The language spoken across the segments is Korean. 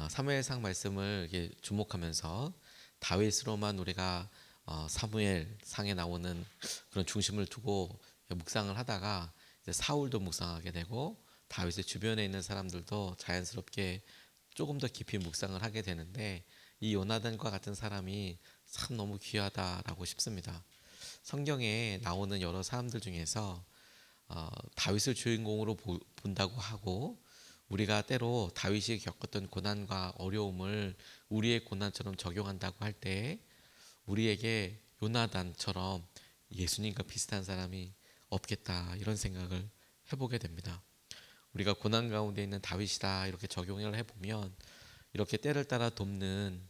사무엘상 말씀을 이렇게 주목하면서 다윗으로만 우리가 사무엘 상에 나오는 그런 중심을 두고 묵상을 하다가 이제 사울도 묵상하게 되고 다윗의 주변에 있는 사람들도 자연스럽게 조금 더 깊이 묵상을 하게 되는데, 이 요나단과 같은 사람이 참 너무 귀하다라고 싶습니다. 성경에 나오는 여러 사람들 중에서 다윗을 주인공으로 본다고 하고, 우리가 때로 다윗이 겪었던 고난과 어려움을 우리의 고난처럼 적용한다고 할 때 우리에게 요나단처럼 예수님과 비슷한 사람이 없겠다, 이런 생각을 해보게 됩니다. 우리가 고난 가운데 있는 다윗이다 이렇게 적용을 해보면, 이렇게 때를 따라 돕는,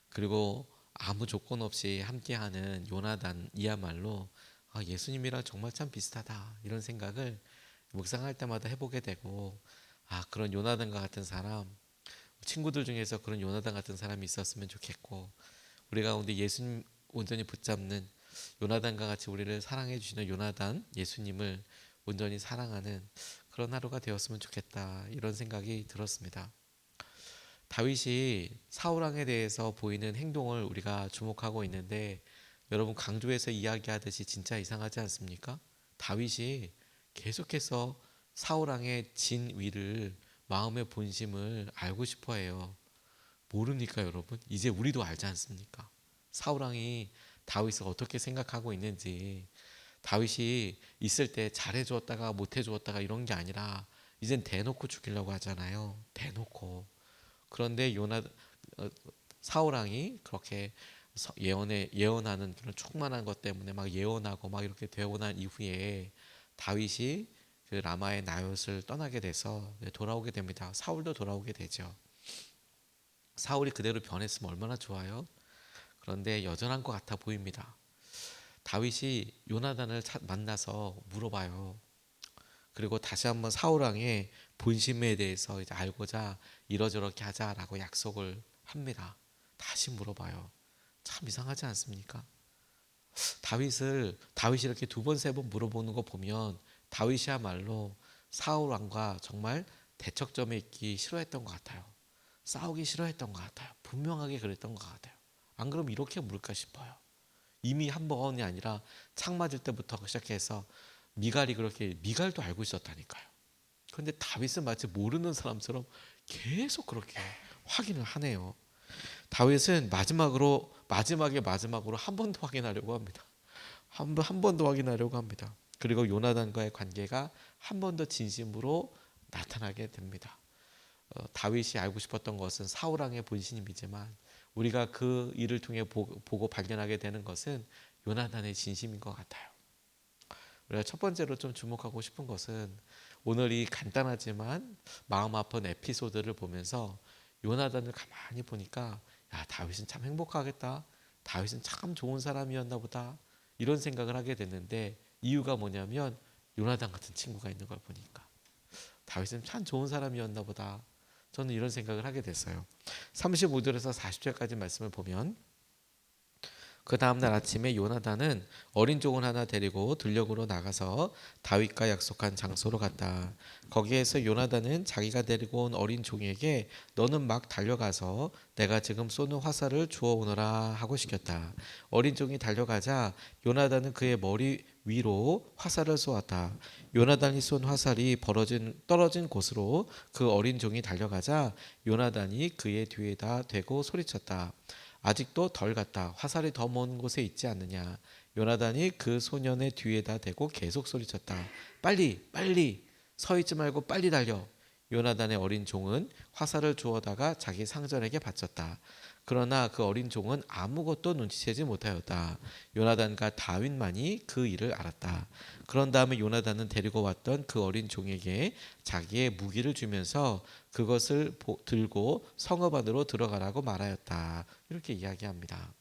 그리고 아무 조건 없이 함께하는 요나단이야말로 예수님이랑 정말 참 비슷하다, 이런 생각을 묵상할 때마다 해보게 되고, 그런 요나단과 같은 사람, 친구들 중에서 그런 요나단 같은 사람이 있었으면 좋겠고, 우리 가운데 예수님 온전히 붙잡는 요나단과 같이 우리를 사랑해 주시는 요나단 예수님을 온전히 사랑하는 그런 하루가 되었으면 좋겠다, 이런 생각이 들었습니다. 다윗이 사울 왕에 대해서 보이는 행동을 우리가 주목하고 있는데, 여러분 강조해서 이야기하듯이 진짜 이상하지 않습니까? 다윗이 계속해서 사울 왕의 진위를, 마음의 본심을 알고 싶어 해요. 모릅니까 여러분? 이제 우리도 알지 않습니까? 사울 왕이 다윗을 어떻게 생각하고 있는지. 다윗이 있을 때 잘해 주었다가 못해 주었다가 이런 게 아니라 이젠 대놓고 죽이려고 하잖아요. 대놓고. 그런데 사울 왕이 그렇게 예언하는 그런 충만한 것 때문에 막 예언하고 막 이렇게 되고 난 이후에 다윗이 그 라마의 나봇을 떠나게 돼서 돌아오게 됩니다. 사울도 돌아오게 되죠. 사울이 그대로 변했으면 얼마나 좋아요. 그런데 여전한 것 같아 보입니다. 다윗이 요나단을 만나서 물어봐요. 그리고 다시 한번 사울 왕의 본심에 대해서 이제 알고자 이러저렇게 하자라고 약속을 합니다. 다시 물어봐요. 참 이상하지 않습니까? 다윗이 이렇게 두 번, 세 번 물어보는 거 보면 다윗이야말로 사울 왕과 정말 대척점에 있기 싫어했던 것 같아요. 싸우기 싫어했던 것 같아요. 분명하게 그랬던 것 같아요. 안 그러면 이렇게 물을까 싶어요. 이미 한 번이 아니라 창 맞을 때부터 시작해서 미갈이 그렇게, 미갈도 알고 있었다니까요. 그런데 다윗은 마치 모르는 사람처럼 계속 그렇게 확인을 하네요. 다윗은 마지막으로 한 번 더 확인하려고 합니다. 한 번 더 확인하려고 합니다. 그리고 요나단과의 관계가 한 번 더 진심으로 나타나게 됩니다. 다윗이 알고 싶었던 것은 사울 왕의 본심이지만, 우리가 그 일을 통해 보고 발견하게 되는 것은 요나단의 진심인 것 같아요. 우리가 첫 번째로 좀 주목하고 싶은 것은, 오늘 이 간단하지만 마음 아픈 에피소드를 보면서 요나단을 가만히 보니까, 야, 다윗은 참 행복하겠다, 다윗은 참 좋은 사람이었나 보다, 이런 생각을 하게 됐는데, 이유가 뭐냐면 요나단 같은 친구가 있는 걸 보니까 다윗은 참 좋은 사람이었나 보다, 저는 이런 생각을 하게 됐어요. 35절에서 40절까지 말씀을 보면, 그 다음날 아침에 요나단은 어린 종을 하나 데리고 들녘으로 나가서 다윗과 약속한 장소로 갔다. 거기에서 요나단은 자기가 데리고 온 어린 종에게 너는 막 달려가서 내가 지금 쏘는 화살을 주워 오너라 하고 시켰다. 어린 종이 달려가자 요나단은 그의 머리 위로 화살을 쏘았다. 요나단이 쏜 화살이 떨어진 곳으로 그 어린 종이 달려가자 요나단이 그의 뒤에다 대고 소리쳤다. 아직도 덜 갔다. 화살이 더 먼 곳에 있지 않느냐. 요나단이 그 소년의 뒤에다 대고 계속 소리쳤다. 빨리 빨리 서 있지 말고 빨리 달려. 요나단의 어린 종은 화살을 주워다가 자기 상전에게 바쳤다. 그러나 그 어린 종은 아무것도 눈치채지 못하였다. 요나단과 다윗만이 그 일을 알았다. 그런 다음에 요나단은 데리고 왔던 그 어린 종에게 자기의 무기를 주면서 그것을 들고 성읍 안으로 들어가라고 말하였다. 이렇게 이야기합니다.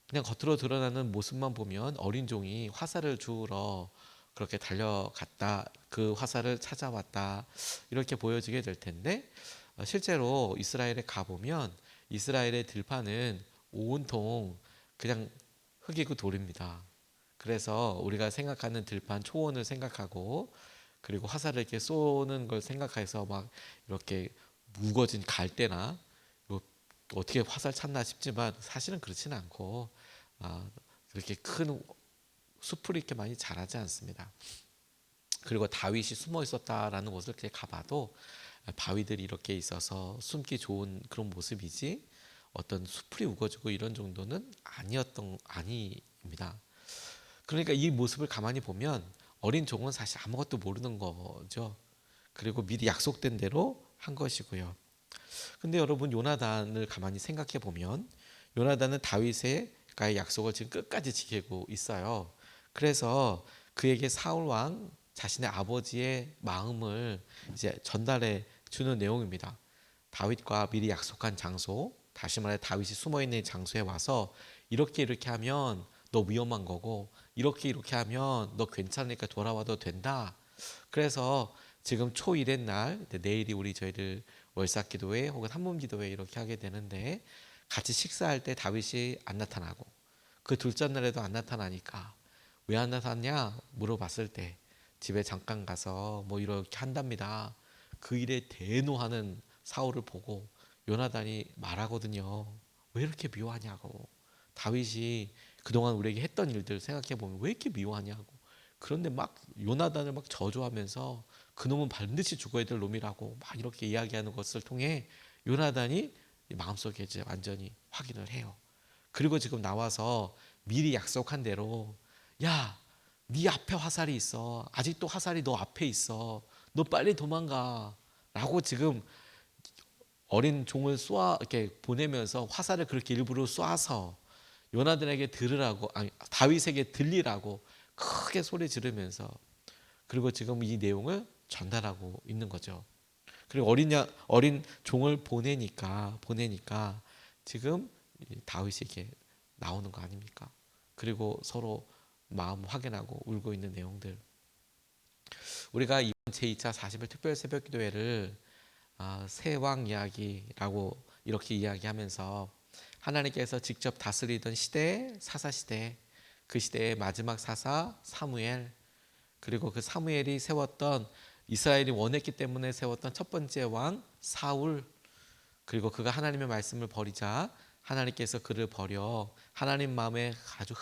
그냥 겉으로 드러나는 모습만 보면 어린 종이 화살을 주우러 그렇게 달려갔다, 그 화살을 찾아왔다, 이렇게 보여지게 될 텐데, 실제로 이스라엘에 가보면 이스라엘의 들판은 온통 그냥 흙이고 돌입니다. 그래서 우리가 생각하는 들판 초원을 생각하고, 그리고 화살을 이렇게 쏘는 걸 생각해서 막 이렇게 무거진 갈대나 이거 어떻게 화살 찾나 싶지만 사실은 그렇지는 않고 그렇게 큰 숲을 이렇게 많이 자라지 않습니다. 그리고 다윗이 숨어 있었다라는 곳을 이렇게 가봐도 바위들이 이렇게 있어서 숨기 좋은 그런 모습이지 어떤 숲이 우거지고 이런 정도는 아닙니다. 그러니까 이 모습을 가만히 보면 어린 종은 사실 아무것도 모르는 거죠. 그리고 미리 약속된 대로 한 것이고요. 근데 여러분 요나단을 가만히 생각해 보면 요나단은 다윗과의 약속을 지금 끝까지 지키고 있어요. 그래서 그에게 사울 왕 자신의 아버지의 마음을 이제 전달해 주는 내용입니다. 다윗과 미리 약속한 장소, 다시 말해 다윗이 숨어 있는 장소에 와서 이렇게 하면 너 위험한 거고 이렇게 하면 너 괜찮으니까 돌아와도 된다. 그래서 지금 초일의 날, 내일이 우리 저희들 월삭기도회 혹은 한몸기도회 이렇게 하게 되는데 같이 식사할 때 다윗이 안 나타나고 그 둘째 날에도 안 나타나니까 왜 안 나타났냐 물어봤을 때 집에 잠깐 가서 뭐 이렇게 한답니다. 그 일에 대노하는 사울을 보고 요나단이 말하거든요. 왜 이렇게 미워하냐고. 다윗이 그동안 우리에게 했던 일들 생각해 보면 왜 이렇게 미워하냐고. 그런데 막 요나단을 막 저주하면서 그놈은 반드시 죽어야 될 놈이라고 막 이렇게 이야기하는 것을 통해 요나단이 마음속에 이제 완전히 확인을 해요. 그리고 지금 나와서 미리 약속한 대로 야, 네 앞에 화살이 있어. 아직도 화살이 너 앞에 있어. 너 빨리 도망가. 라고 지금 어린 종을 이렇게 보내면서 화살을 그렇게 일부러 쏴서 요나단에게 들으라고, 아니, 다윗에게 들리라고 크게 소리 지르면서 그리고 지금 이 내용을 전달하고 있는 거죠. 그리고 어린 종을 보내니까 지금 다윗에게 나오는 거 아닙니까? 그리고 서로 마음 확인하고 울고 있는 내용들. 우리가 이번 제2차 40일 특별 새벽 기도회를 세왕 이야기라고 이렇게 이야기하면서 하나님께서 직접 다스리던 시대, 사사 시대, 그 시대의 마지막 사사 사무엘, 그리고 그 사무엘이 세웠던 이스라엘이 원했기 때문에 세웠던 첫 번째 왕 사울, 그리고 그가 하나님의 말씀을 버리자 하나님께서 그를 버려 하나님 마음에 아주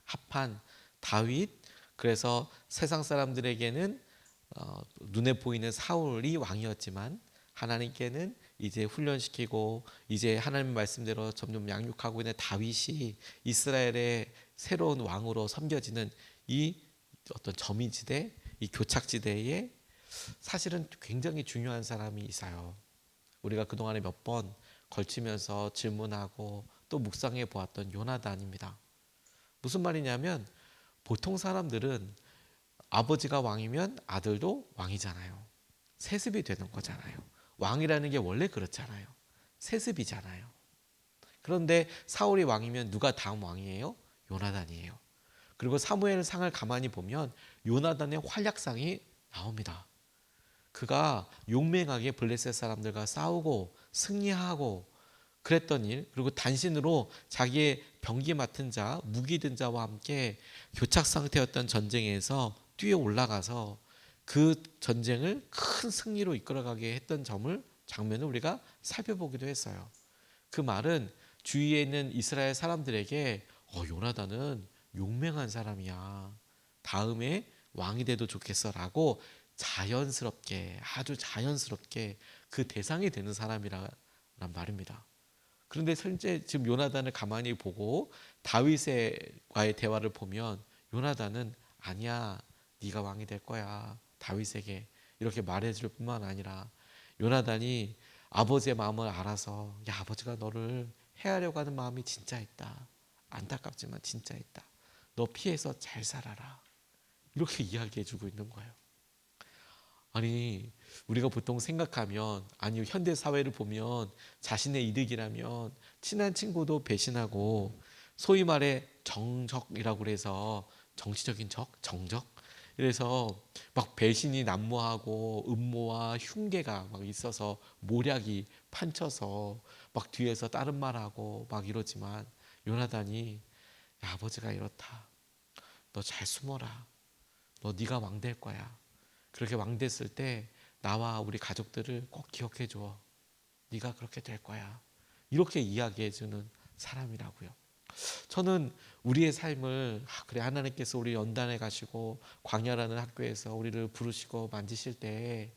합한 다윗, 그래서 세상 사람들에게는 눈에 보이는 사울이 왕이었지만 하나님께는 이제 훈련시키고 이제 하나님 말씀대로 점점 양육하고 있는 다윗이 이스라엘의 새로운 왕으로 섬겨지는 이 어떤 점이지대, 이 교착지대에 사실은 굉장히 중요한 사람이 있어요. 우리가 그동안에 몇 번 걸치면서 질문하고 또 묵상해 보았던 요나단입니다. 무슨 말이냐면 보통 사람들은 아버지가 왕이면 아들도 왕이잖아요. 세습이 되는 거잖아요. 왕이라는 게 원래 그렇잖아요. 세습이잖아요. 그런데 사울이 왕이면 누가 다음 왕이에요? 요나단이에요. 그리고 사무엘 상을 가만히 보면 요나단의 활약상이 나옵니다. 그가 용맹하게 블레셋 사람들과 싸우고 승리하고 그랬던 일, 그리고 단신으로 자기의 병기 맡은 자, 무기 든 자와 함께 교착 상태였던 전쟁에서 뛰어 올라가서 그 전쟁을 큰 승리로 이끌어가게 했던 장면을 우리가 살펴보기도 했어요. 그 말은 주위에 있는 이스라엘 사람들에게 요나단은 용맹한 사람이야. 다음에 왕이 돼도 좋겠어라고 아주 자연스럽게 그 대상이 되는 사람이란 말입니다. 그런데 실제 지금 요나단을 가만히 보고 다윗과의 대화를 보면 요나단은 아니야, 네가 왕이 될 거야. 다윗에게 이렇게 말해줄 뿐만 아니라 요나단이 아버지의 마음을 알아서 야, 아버지가 너를 해하려고 하는 마음이 진짜 있다. 안타깝지만 진짜 있다. 너 피해서 잘 살아라. 이렇게 이야기해주고 있는 거예요. 아니, 우리가 보통 생각하면, 아니, 현대 사회를 보면 자신의 이득이라면 친한 친구도 배신하고 소위 말해 정적이라고 그래서 정치적인 정적, 그래서 막 배신이 난무하고 음모와 흉계가 막 있어서 모략이 판쳐서 막 뒤에서 다른 말하고 막 이러지만 요나단이 야, 아버지가 이렇다. 너 잘 숨어라. 너 네가 왕 될 거야. 그렇게 왕 됐을 때 나와 우리 가족들을 꼭 기억해 줘. 네가 그렇게 될 거야. 이렇게 이야기해 주는 사람이라고요. 저는 우리의 삶을 그래 하나님께서 우리 연단해 가시고 광야라는 학교에서 우리를 부르시고 만지실 때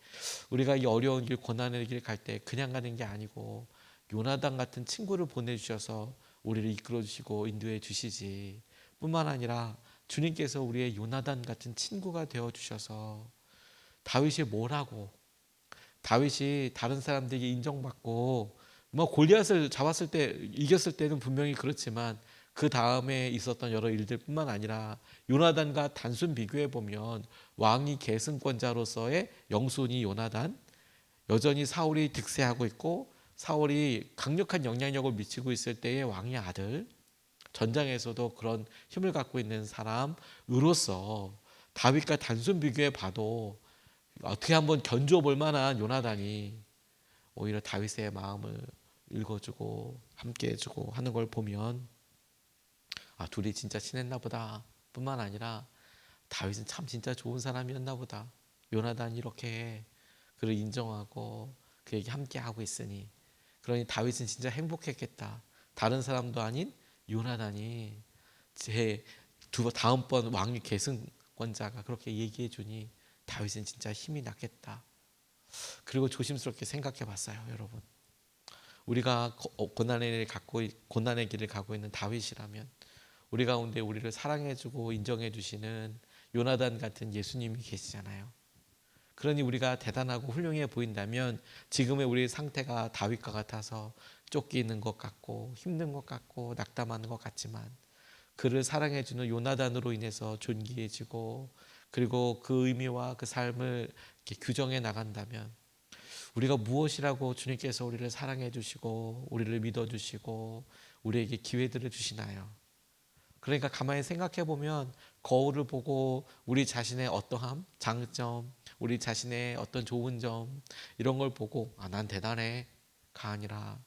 우리가 이 어려운 길 고난의 길 갈 때 그냥 가는 게 아니고 요나단 같은 친구를 보내주셔서 우리를 이끌어 주시고 인도해 주시지, 뿐만 아니라 주님께서 우리의 요나단 같은 친구가 되어 주셔서 다윗이 뭐라고, 다윗이 다른 사람들에게 인정받고 뭐 골리앗을 잡았을 때 이겼을 때는 분명히 그렇지만 그 다음에 있었던 여러 일들뿐만 아니라 요나단과 단순 비교해 보면 왕위 계승권자로서의 영순위 요나단, 여전히 사울이 득세하고 있고 사울이 강력한 영향력을 미치고 있을 때의 왕의 아들, 전장에서도 그런 힘을 갖고 있는 사람으로서 다윗과 단순 비교해 봐도 어떻게 한번 견주어 볼 만한 요나단이 오히려 다윗의 마음을 읽어주고 함께 해주고 하는 걸 보면 둘이 진짜 친했나 보다 뿐만 아니라 다윗은 참 진짜 좋은 사람이었나 보다, 요나단이 이렇게 그를 인정하고 그에게 함께 하고 있으니 그러니 다윗은 진짜 행복했겠다. 다른 사람도 아닌 요나단이 제 다음번 왕위 계승권자가 그렇게 얘기해 주니 다윗은 진짜 힘이 났겠다. 그리고 조심스럽게 생각해 봤어요, 여러분. 우리가 고난의 길을 가고 있는 다윗이라면 우리 가운데 우리를 사랑해 주고 인정해 주시는 요나단 같은 예수님이 계시잖아요. 그러니 우리가 대단하고 훌륭해 보인다면 지금의 우리 상태가 다윗과 같아서 쫓기는 것 같고 힘든 것 같고 낙담하는 것 같지만 그를 사랑해 주는 요나단으로 인해서 존귀해지고 그리고 그 의미와 그 삶을 이렇게 규정해 나간다면 우리가 무엇이라고 주님께서 우리를 사랑해 주시고 우리를 믿어 주시고 우리에게 기회들을 주시나요? 그러니까 가만히 생각해 보면 거울을 보고 우리 자신의 어떠함, 장점, 우리 자신의 어떤 좋은 점 이런 걸 보고 난 대단해가 아니라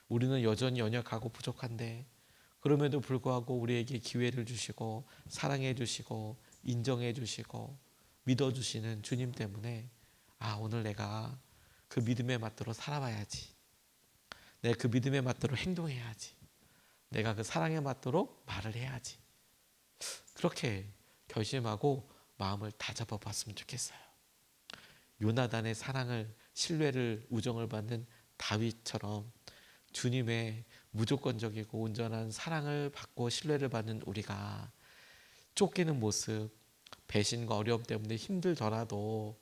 우리는 여전히 연약하고 부족한데 그럼에도 불구하고 우리에게 기회를 주시고 사랑해 주시고 인정해 주시고 믿어 주시는 주님 때문에 오늘 내가 그 믿음에 맞도록 살아봐야지, 내가 그 믿음에 맞도록 행동해야지, 내가 그 사랑에 맞도록 말을 해야지, 그렇게 결심하고 마음을 다잡아 봤으면 좋겠어요. 요나단의 사랑을, 신뢰를, 우정을 받는 다윗처럼 주님의 무조건적이고 온전한 사랑을 받고 신뢰를 받는 우리가 쫓기는 모습, 배신과 어려움 때문에 힘들더라도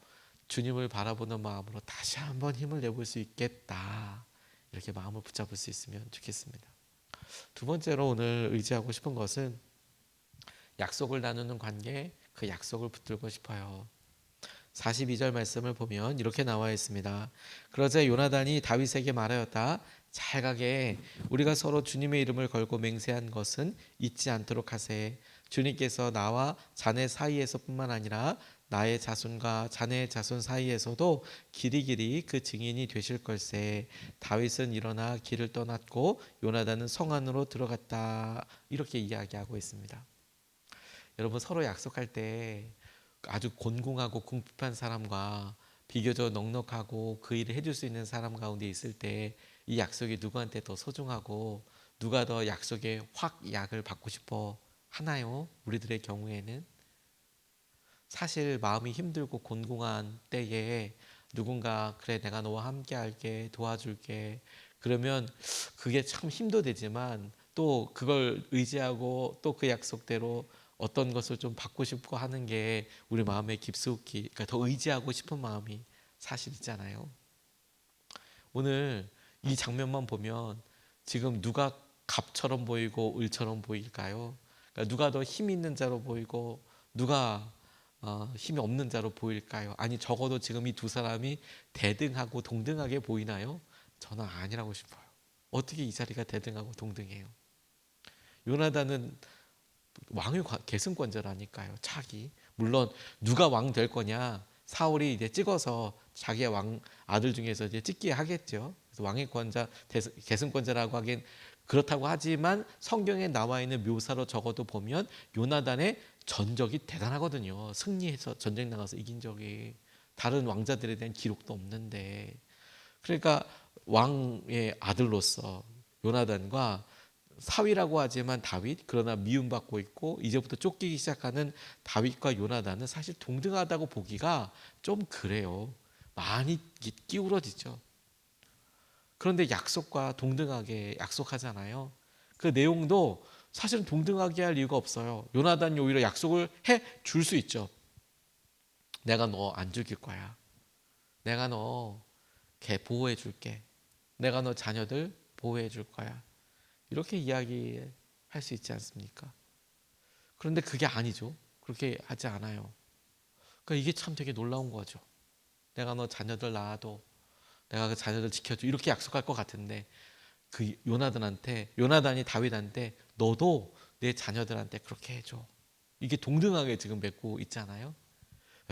주님을 바라보는 마음으로 다시 한번 힘을 내볼 수 있겠다, 이렇게 마음을 붙잡을 수 있으면 좋겠습니다. 두 번째로 오늘 의지하고 싶은 것은 약속을 나누는 관계, 그 약속을 붙들고 싶어요. 42절 말씀을 보면 이렇게 나와 있습니다. 그러자 요나단이 다윗에게 말하였다. 잘 가게, 우리가 서로 주님의 이름을 걸고 맹세한 것은 잊지 않도록 하세. 주님께서 나와 자네 사이에서뿐만 아니라 나의 자손과 자네의 자손 사이에서도 길이길이 그 증인이 되실 걸세. 다윗은 일어나 길을 떠났고 요나단은 성 안으로 들어갔다. 이렇게 이야기하고 있습니다. 여러분, 서로 약속할 때 아주 곤궁하고 궁핍한 사람과 비교적 넉넉하고 그 일을 해줄 수 있는 사람 가운데 있을 때 이 약속이 누구한테 더 소중하고 누가 더 약속에 확 약을 받고 싶어 하나요? 우리들의 경우에는 사실 마음이 힘들고 곤궁한 때에 누군가 그래 내가 너와 함께 할게, 도와줄게, 그러면 그게 참 힘도 되지만 또 그걸 의지하고 또 그 약속대로 어떤 것을 좀 받고 싶고 하는 게 우리 마음에 깊숙이, 그러니까 더 의지하고 싶은 마음이 사실 있잖아요. 오늘 이 장면만 보면 지금 누가 갑처럼 보이고 을처럼 보일까요? 그러니까 누가 더 힘 있는 자로 보이고 누가 힘이 없는 자로 보일까요? 아니, 적어도 지금 이 두 사람이 대등하고 동등하게 보이나요? 저는 아니라고 싶어요. 어떻게 이 자리가 대등하고 동등해요? 요나단은 왕의 계승권자라니까요. 차기. 물론 누가 왕 될 거냐, 사울이 이제 찍어서 자기의 왕 아들 중에서 이제 찍게 하겠죠. 그래서 왕의 권자, 계승권자라고 하긴 그렇다고 하지만 성경에 나와 있는 묘사로 적어도 보면 요나단의 전적이 대단하거든요. 승리해서 전쟁 나가서 이긴 적이 다른 왕자들에 대한 기록도 없는데, 그러니까 왕의 아들로서 요나단과 사위라고 하지만 다윗, 그러나 미움받고 있고 이제부터 쫓기기 시작하는 다윗과 요나단은 사실 동등하다고 보기가 좀 그래요. 많이 기울어지죠. 그런데 약속과 동등하게 약속하잖아요. 그 내용도 사실은 동등하게 할 이유가 없어요. 요나단이 오히려 약속을 해 줄 수 있죠. 내가 너 안 죽일 거야. 내가 너 걔 보호해 줄게. 내가 너 자녀들 보호해 줄 거야. 이렇게 이야기할 수 있지 않습니까? 그런데 그게 아니죠. 그렇게 하지 않아요. 그러니까 이게 참 되게 놀라운 거죠. 내가 너 자녀들 낳아도 내가 그 자녀들 지켜줘. 이렇게 약속할 것 같은데 그 요나단이 다윗한테 너도 내 자녀들한테 그렇게 해줘. 이게 동등하게 지금 맺고 있잖아요.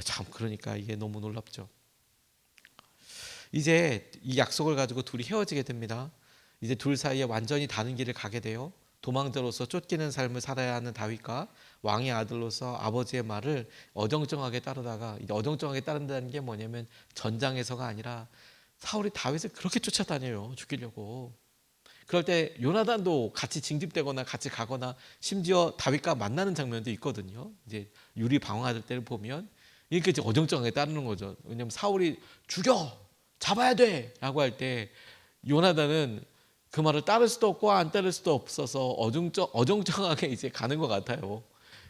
참 그러니까 이게 너무 놀랍죠. 이제 이 약속을 가지고 둘이 헤어지게 됩니다. 이제 둘 사이에 완전히 다른 길을 가게 돼요. 도망자로서 쫓기는 삶을 살아야 하는 다윗과 왕의 아들로서 아버지의 말을 어정쩡하게 따르다가, 이제 어정쩡하게 따른다는 게 뭐냐면 전장에서가 아니라 사울이 다윗을 그렇게 쫓아다녀요. 죽이려고. 그럴 때 요나단도 같이 징집되거나 같이 가거나 심지어 다윗과 만나는 장면도 있거든요. 이제 유리 방황할 때를 보면 이렇게 이제 어정쩡하게 따르는 거죠. 왜냐하면 사울이 죽여 잡아야 돼라고 할 때 요나단은 그 말을 따를 수도 없고 안 따를 수도 없어서 어정쩡하게 이제 가는 것 같아요.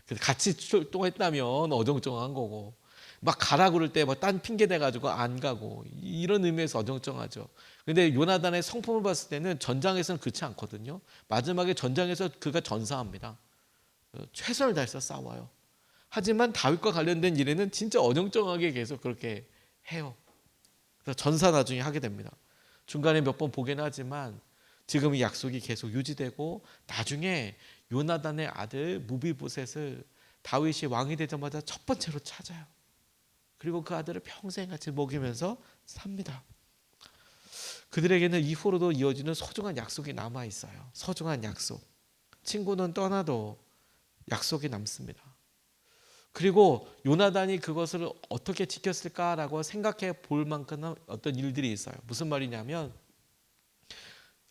그래서 같이 출동했다면 어정쩡한 거고 막 가라 그럴 때 뭐 딴 핑계 대가지고 안 가고 이런 의미에서 어정쩡하죠. 근데 요나단의 성품을 봤을 때는 전장에서는 그렇지 않거든요. 마지막에 전장에서 그가 전사합니다. 최선을 다해서 싸워요. 하지만 다윗과 관련된 일에는 진짜 어정쩡하게 계속 그렇게 해요. 그래서 전사 나중에 하게 됩니다. 중간에 몇 번 보긴 하지만 지금 이 약속이 계속 유지되고 나중에 요나단의 아들 무비보셋을 다윗이 왕이 되자마자 첫 번째로 찾아요. 그리고 그 아들을 평생 같이 먹이면서 삽니다. 그들에게는 이후로도 이어지는 소중한 약속이 남아 있어요. 소중한 약속. 친구는 떠나도 약속이 남습니다. 그리고 요나단이 그것을 어떻게 지켰을까라고 생각해 볼 만큼의 어떤 일들이 있어요. 무슨 말이냐면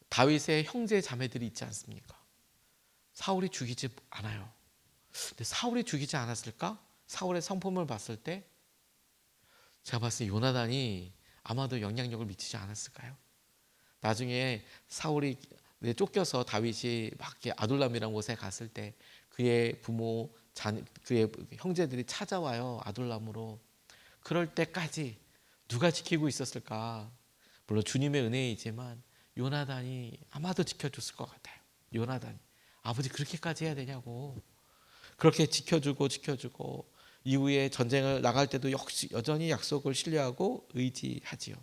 다윗의 형제 자매들이 있지 않습니까? 사울이 죽이지 않아요. 근데 사울이 죽이지 않았을까? 사울의 성품을 봤을 때 제가 봤을 때 요나단이 아마도 영향력을 미치지 않았을까요? 나중에 사울이 쫓겨서 다윗이 막 아둘람이라는 곳에 갔을 때 그의 그의 형제들이 찾아와요. 아둘람으로. 그럴 때까지 누가 지키고 있었을까? 물론 주님의 은혜이지만 요나단이 아마도 지켜줬을 것 같아요. 요나단이. 아버지 그렇게까지 해야 되냐고. 그렇게 지켜주고 이후에 전쟁을 나갈 때도 역시 여전히 약속을 신뢰하고 의지하지요.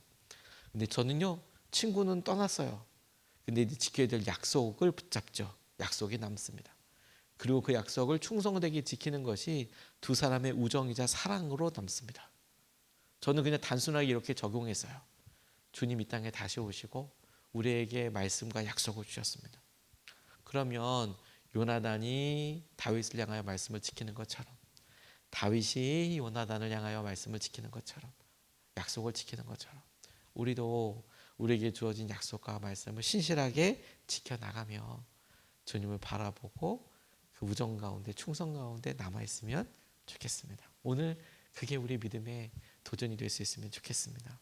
근데 저는요, 친구는 떠났어요. 근데 이제 지켜야 될 약속을 붙잡죠. 약속이 남습니다. 그리고 그 약속을 충성되게 지키는 것이 두 사람의 우정이자 사랑으로 남습니다. 저는 그냥 단순하게 이렇게 적용했어요. 주님 이 땅에 다시 오시고 우리에게 말씀과 약속을 주셨습니다. 그러면 요나단이 다윗을 향하여 말씀을 지키는 것처럼 다윗이 요나단을 향하여 말씀을 지키는 것처럼 약속을 지키는 것처럼 우리도 우리에게 주어진 약속과 말씀을 신실하게 지켜나가며 주님을 바라보고 그 우정 가운데 충성 가운데 남아있으면 좋겠습니다. 오늘 그게 우리 믿음의 도전이 될 수 있으면 좋겠습니다.